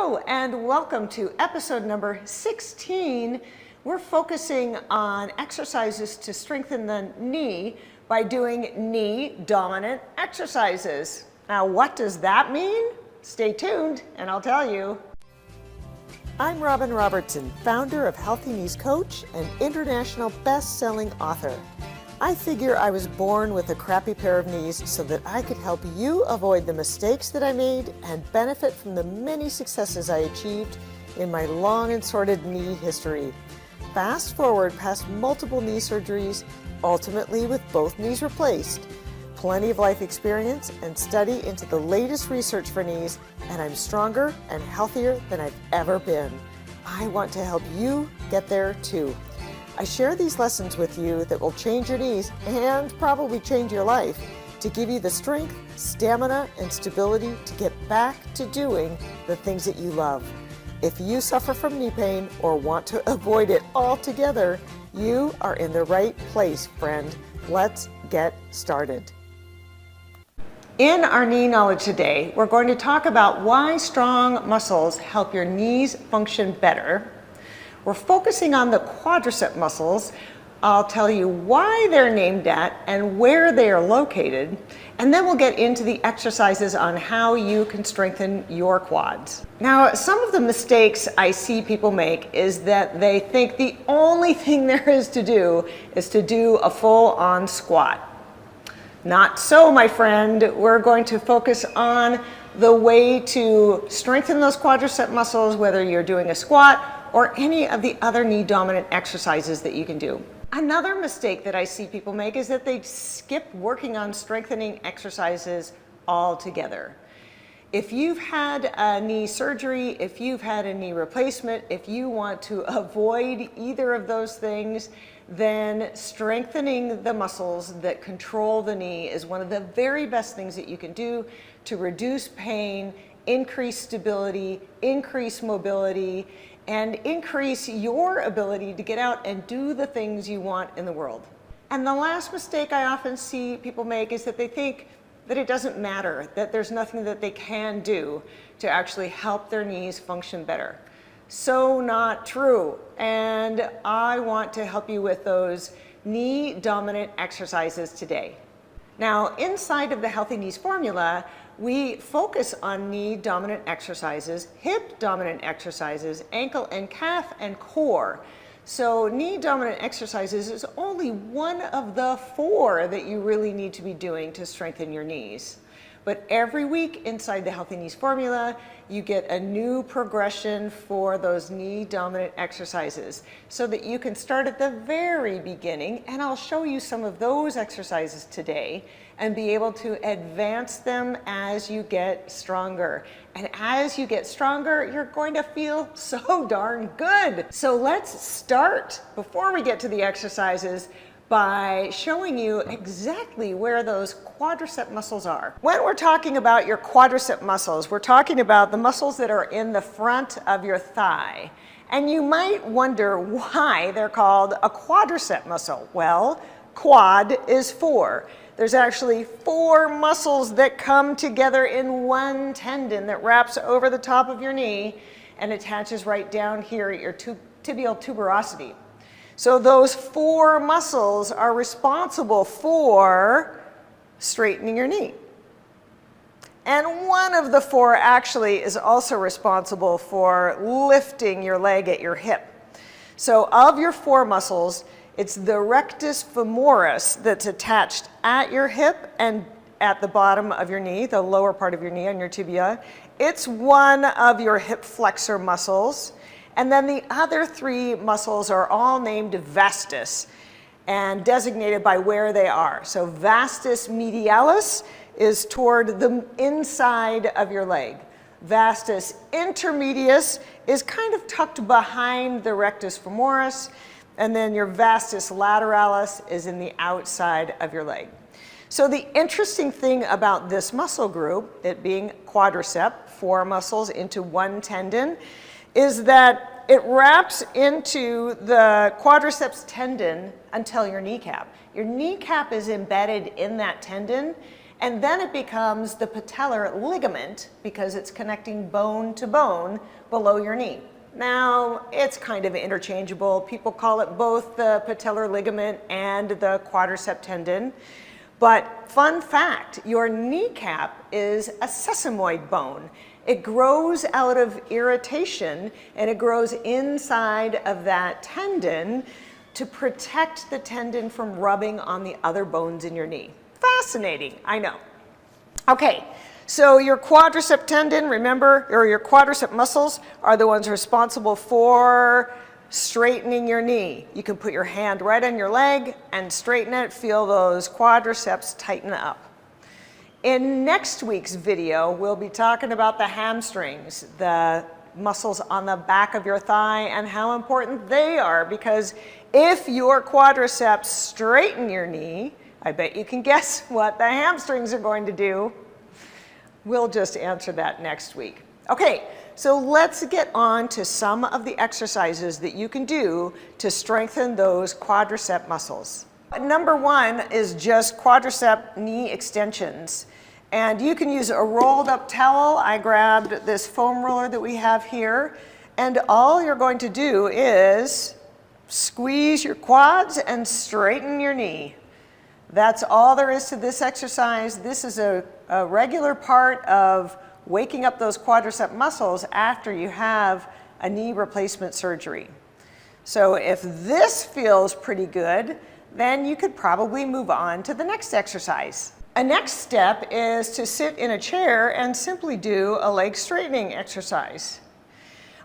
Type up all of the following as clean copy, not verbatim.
Hello and welcome to episode number 16. We're focusing on exercises to strengthen the knee by doing knee dominant exercises. Now, what does that mean? Stay tuned and I'll tell you. I'm Robin Robertson, founder of Healthy Knees Coach and international best-selling author. I figure I was born with a crappy pair of knees so that I could help you avoid the mistakes that I made and benefit from the many successes I achieved in my long and sordid knee history. Fast forward past multiple knee surgeries, ultimately with both knees replaced, plenty of life experience and study into the latest research for knees, and I'm stronger and healthier than I've ever been. I want to help you get there too. I share these lessons with you that will change your knees and probably change your life to give you the strength, stamina, and stability to get back to doing the things that you love. If you suffer from knee pain or want to avoid it altogether, you are in the right place, friend. Let's get started. In our knee knowledge today, we're going to talk about why strong muscles help your knees function better. We're focusing on the quadricep muscles. I'll tell you why they're named that and where they are located, and then we'll get into the exercises on how you can strengthen your quads. Now, some of the mistakes I see people make is that they think the only thing there is to do a full-on squat. Not so, my friend. We're going to focus on the way to strengthen those quadricep muscles, whether you're doing a squat or any of the other knee dominant exercises that you can do. Another mistake that I see people make is that they skip working on strengthening exercises altogether. If you've had a knee surgery, if you've had a knee replacement, if you want to avoid either of those things, then strengthening the muscles that control the knee is one of the very best things that you can do to reduce pain, increase stability, increase mobility, and increase your ability to get out and do the things you want in the world. And the last mistake I often see people make is that they think that it doesn't matter, that there's nothing that they can do to actually help their knees function better. So not true. And I want to help you with those knee dominant exercises today. Now, inside of the Healthy Knees formula, we focus on knee dominant exercises, hip dominant exercises, ankle and calf and core. So knee dominant exercises is only one of the 4 that you really need to be doing to strengthen your knees. But every week inside the Healthy Knees formula, you get a new progression for those knee dominant exercises so that you can start at the very beginning, and I'll show you some of those exercises today and be able to advance them as you get stronger. And as you get stronger, you're going to feel so darn good. So let's start, before we get to the exercises, by showing you exactly where those quadricep muscles are. When we're talking about your quadricep muscles, we're talking about the muscles that are in the front of your thigh. And you might wonder why they're called a quadricep muscle. Well, quad is 4. There's actually 4 muscles that come together in one tendon that wraps over the top of your knee and attaches right down here at your tibial tuberosity. So those 4 muscles are responsible for straightening your knee. And one of the 4 actually is also responsible for lifting your leg at your hip. So of your 4 muscles, it's the rectus femoris that's attached at your hip and at the bottom of your knee, the lower part of your knee on your tibia. It's one of your hip flexor muscles. And then the other 3 muscles are all named vastus and designated by where they are. So vastus medialis is toward the inside of your leg. Vastus intermedius is kind of tucked behind the rectus femoris. And then your vastus lateralis is in the outside of your leg. So the interesting thing about this muscle group, it being quadricep, 4 muscles into one tendon, is that it wraps into the quadriceps tendon until your kneecap. Your kneecap is embedded in that tendon, And then it becomes the patellar ligament because it's connecting bone to bone below your knee. Now, it's kind of interchangeable. People call it both the patellar ligament and the quadricep tendon. But fun fact, your kneecap is a sesamoid bone. It grows out of irritation and it grows inside of that tendon to protect the tendon from rubbing on the other bones in your knee. Fascinating, I know. Okay, so your quadricep tendon, remember, or your quadricep muscles are the ones responsible for straightening your knee. You can put your hand right on your leg and straighten it, feel those quadriceps tighten up. In next week's video, we'll be talking about the hamstrings, the muscles on the back of your thigh and how important they are, because if your quadriceps straighten your knee, I bet you can guess what the hamstrings are going to do. We'll just answer that next week. Okay, so let's get on to some of the exercises that you can do to strengthen those quadricep muscles. Number one is just quadricep knee extensions. And you can use a rolled up towel. I grabbed this foam roller that we have here. And all you're going to do is squeeze your quads and straighten your knee. That's all there is to this exercise. This is a regular part of waking up those quadricep muscles after you have a knee replacement surgery. So if this feels pretty good, then you could probably move on to the next exercise. A next step is to sit in a chair and simply do a leg straightening exercise.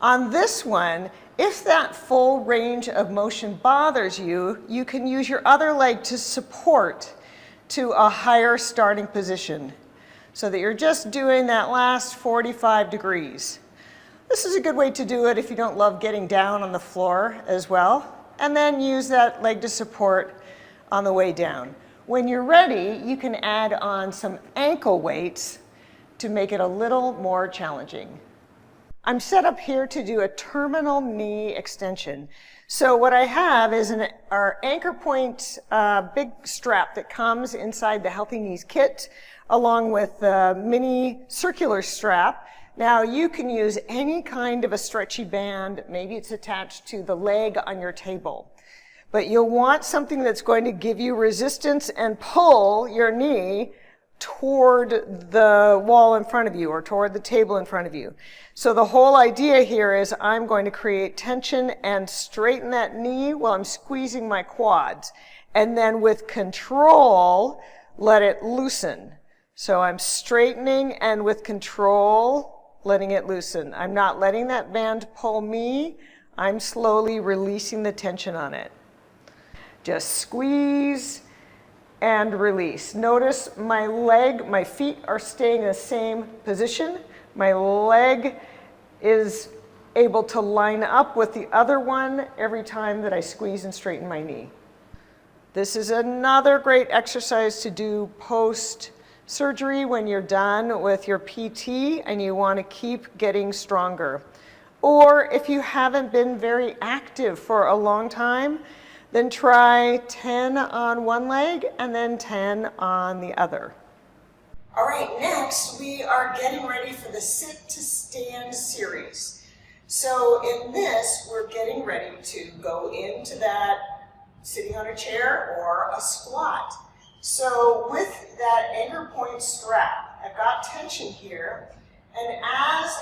On this one, if that full range of motion bothers you, you can use your other leg to support to a higher starting position so that you're just doing that last 45 degrees. This is a good way to do it if you don't love getting down on the floor as well. And then use that leg to support on the way down. When you're ready, you can add on some ankle weights to make it a little more challenging. I'm set up here to do a terminal knee extension. So what I have is our anchor point big strap that comes inside the Healthy Knees kit, along with the mini circular strap. Now you can use any kind of a stretchy band. Maybe it's attached to the leg on your table. But you'll want something that's going to give you resistance and pull your knee toward the wall in front of you or toward the table in front of you. So the whole idea here is I'm going to create tension and straighten that knee while I'm squeezing my quads. And then with control, let it loosen. So I'm straightening and with control, letting it loosen. I'm not letting that band pull me. I'm slowly releasing the tension on it. Just squeeze and release. Notice my feet are staying in the same position. My leg is able to line up with the other one every time that I squeeze and straighten my knee. This is another great exercise to do post-surgery when you're done with your PT and you want to keep getting stronger. Or if you haven't been very active for a long time, then try 10 on one leg and then 10 on the other. All right, next we are getting ready for the sit to stand series. So in this, we're getting ready to go into that sitting on a chair or a squat. So with that anchor point strap, I've got tension here, and as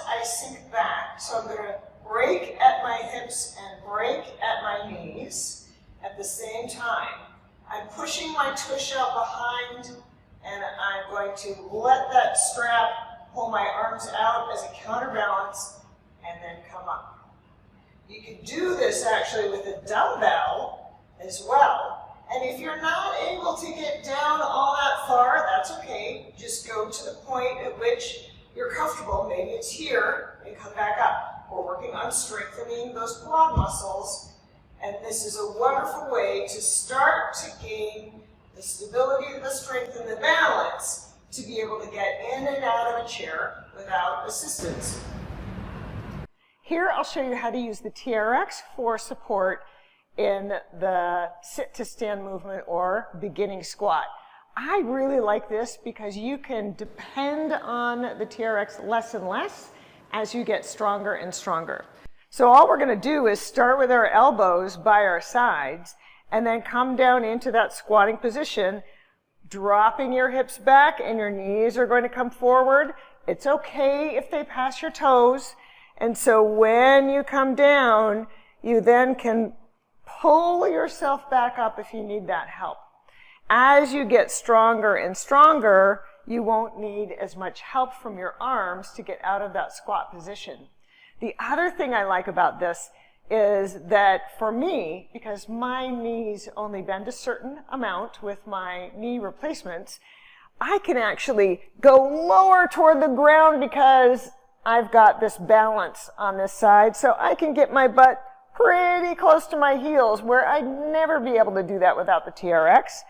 I sink back, so I'm going to break at my hips and break at my knees. At the same time, I'm pushing my tush out behind and I'm going to let that strap pull my arms out as a counterbalance and then come up. You can do this actually with a dumbbell as well. And if you're not able to get down all that far, that's okay. Just go to the point at which you're comfortable. Maybe it's here and come back up. We're working on strengthening those quad muscles. And this is a wonderful way to start to gain the stability, the strength, and the balance to be able to get in and out of a chair without assistance. Here I'll show you how to use the TRX for support in the sit to stand movement or beginning squat. I really like this because you can depend on the TRX less and less as you get stronger and stronger. So all we're going to do is start with our elbows by our sides and then come down into that squatting position, dropping your hips back and your knees are going to come forward. It's okay if they pass your toes. And so when you come down, you then can pull yourself back up if you need that help. As you get stronger and stronger, you won't need as much help from your arms to get out of that squat position. The other thing I like about this is that for me, because my knees only bend a certain amount with my knee replacements, I can actually go lower toward the ground because I've got this balance on this side, so I can get my butt pretty close to my heels, where I'd never be able to do that without the TRX.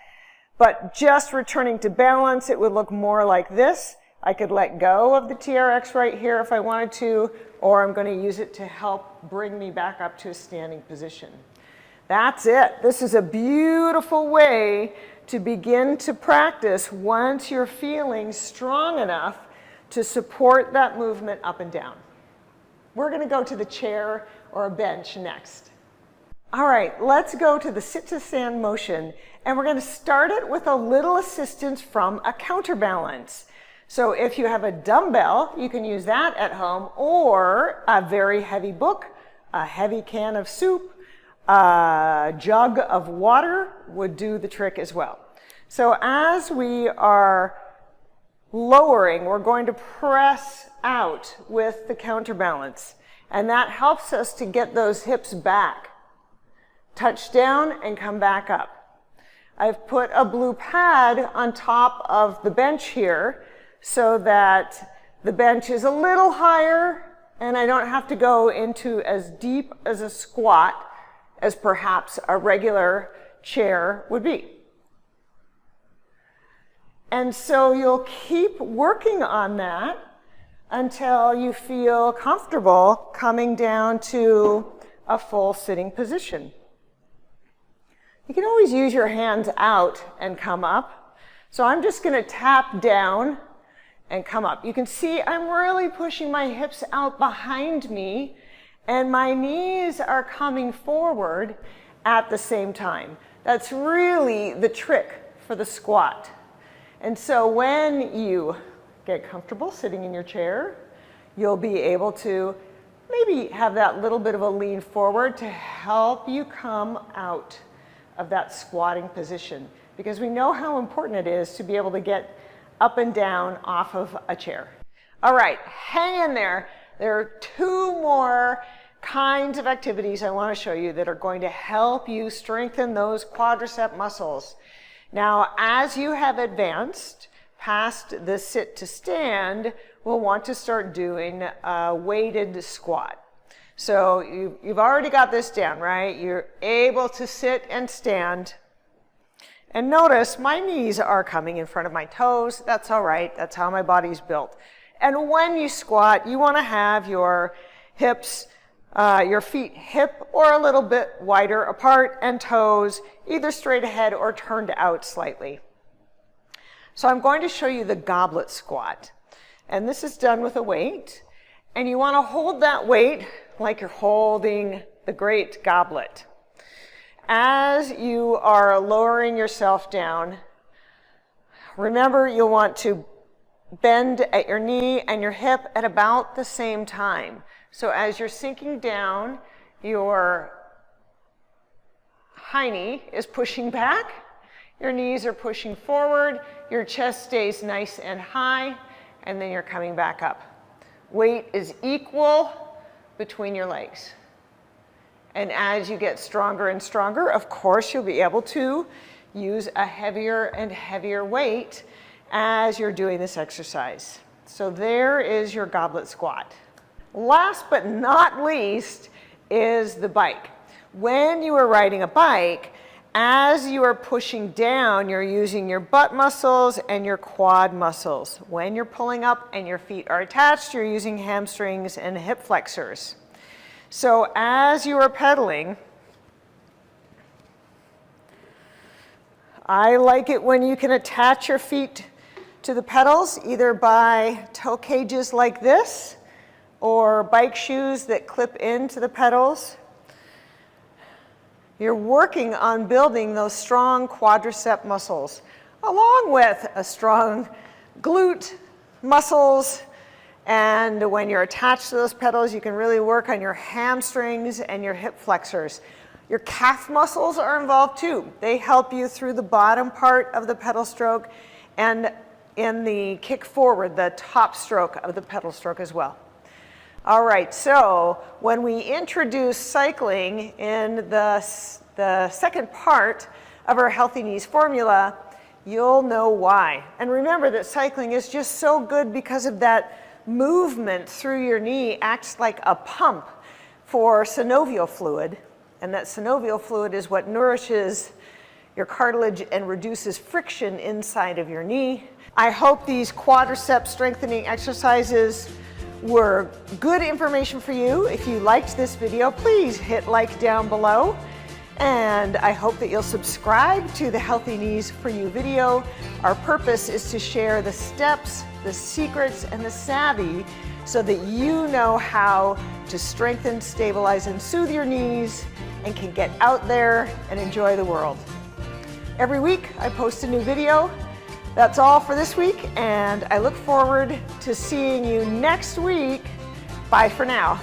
But just returning to balance, it would look more like this. I could let go of the TRX right here if I wanted to, or I'm going to use it to help bring me back up to a standing position. That's it. This is a beautiful way to begin to practice once you're feeling strong enough to support that movement up and down. We're going to go to the chair or a bench next. All right, let's go to the sit to stand motion, and we're going to start it with a little assistance from a counterbalance. So if you have a dumbbell, you can use that at home, or a very heavy book, a heavy can of soup, a jug of water would do the trick as well. So as we are lowering, we're going to press out with the counterbalance, and that helps us to get those hips back. Touch down and come back up. I've put a blue pad on top of the bench here so that the bench is a little higher and I don't have to go into as deep as a squat as perhaps a regular chair would be. And so you'll keep working on that until you feel comfortable coming down to a full sitting position. You can always use your hands out and come up. So I'm just going to tap down and come up. You can see I'm really pushing my hips out behind me and my knees are coming forward at the same time. That's really the trick for the squat. And so when you get comfortable sitting in your chair, you'll be able to maybe have that little bit of a lean forward to help you come out of that squatting position, because we know how important it is to be able to get up and down off of a chair. All right, hang in there. There are two more kinds of activities I want to show you that are going to help you strengthen those quadricep muscles. Now, as you have advanced past the sit to stand, we'll want to start doing a weighted squat. So you've already got this down, right? You're able to sit and stand. And notice my knees are coming in front of my toes. That's all right. That's how my body's built. And when you squat, you want to have your hips, your feet hip or a little bit wider apart, and toes either straight ahead or turned out slightly. So I'm going to show you the goblet squat. And this is done with a weight. And you want to hold that weight like you're holding the great goblet. As you are lowering yourself down, remember you'll want to bend at your knee and your hip at about the same time. So as you're sinking down, your high knee is pushing back, your knees are pushing forward, your chest stays nice and high, and then you're coming back up. Weight is equal between your legs. And as you get stronger and stronger, of course, you'll be able to use a heavier and heavier weight as you're doing this exercise. So there is your goblet squat. Last but not least is the bike. When you are riding a bike, as you are pushing down, you're using your butt muscles and your quad muscles. When you're pulling up and your feet are attached, you're using hamstrings and hip flexors. So as you are pedaling, I like it when you can attach your feet to the pedals, either by toe cages like this or bike shoes that clip into the pedals. You're working on building those strong quadricep muscles, along with a strong glute muscles. And when you're attached to those pedals, you can really work on your hamstrings and your hip flexors. Your calf muscles are involved too. They help you through the bottom part of the pedal stroke and in the kick forward, the top stroke of the pedal stroke as well. All right, so when we introduce cycling in the second part of our Healthy Knees formula, you'll know why. And remember that cycling is just so good because of that movement through your knee acts like a pump for synovial fluid. And that synovial fluid is what nourishes your cartilage and reduces friction inside of your knee. I hope these quadricep strengthening exercises were good information for you. If you liked this video, please hit like down below. And I hope that you'll subscribe to the Healthy Knees for You video. Our purpose is to share the steps, the secrets, and the savvy so that you know how to strengthen, stabilize, and soothe your knees and can get out there and enjoy the world. Every week I post a new video. That's all for this week, and I look forward to seeing you next week. Bye for now.